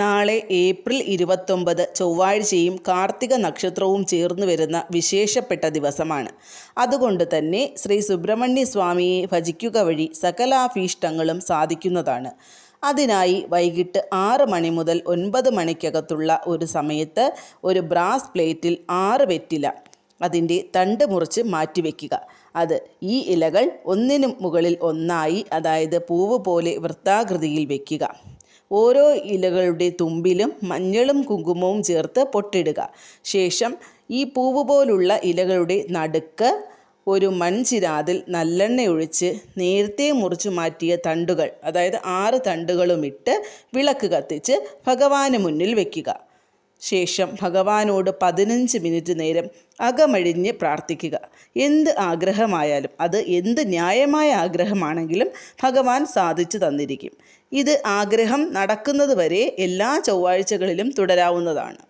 നാളെ ഏപ്രിൽ 29 ചൊവ്വാഴ്ചയും കാർത്തിക നക്ഷത്രവും ചേർന്നു വരുന്ന വിശേഷപ്പെട്ട ദിവസമാണ്. അതുകൊണ്ട് തന്നെ ശ്രീ സുബ്രഹ്മണ്യ സ്വാമിയെ ഭജിക്കുക വഴി സകലാഭീഷ്ടങ്ങളും സാധിക്കുന്നതാണ്. അതിനായി വൈകിട്ട് 6 മണി മുതൽ 9 മണിക്കകത്തുള്ള ഒരു സമയത്ത് ഒരു ബ്രാസ് പ്ലേറ്റിൽ 6 വെറ്റില അതിൻ്റെ തണ്ട് മുറിച്ച് മാറ്റിവെക്കുക. അത് ഈ ഇലകൾ ഒന്നിനു മുകളിൽ ഒന്നായി, അതായത് പൂവ് പോലെ വൃത്താകൃതിയിൽ വയ്ക്കുക. ഓരോ ഇലകളുടെ തുമ്പിലും മഞ്ഞളും കുങ്കുമവും ചേർത്ത് പൊട്ടിടുക. ശേഷം ഈ പൂവ് പോലുള്ള ഇലകളുടെ നടുക്ക് ഒരു മൺചിരാതിൽ നല്ലെണ്ണ ഒഴിച്ച് നേരത്തെ മുറിച്ചു മാറ്റിയ തണ്ടുകൾ, അതായത് 6 തണ്ടുകളും ഇട്ട് വിളക്ക് കത്തിച്ച് ഭഗവാന് മുന്നിൽ വയ്ക്കുക. ശേഷം ഭഗവാനോട് 15 മിനിറ്റ് നേരം അകമഴിഞ്ഞ് പ്രാർത്ഥിക്കുക. എന്ത് ആഗ്രഹമായാലും, അത് എന്ത് ന്യായമായ ആഗ്രഹമാണെങ്കിലും ഭഗവാൻ സാധിച്ചു തന്നിരിക്കും. ഇത് ആഗ്രഹം നടക്കുന്നത് വരെ എല്ലാ ചൊവ്വാഴ്ചകളിലും തുടരാവുന്നതാണ്.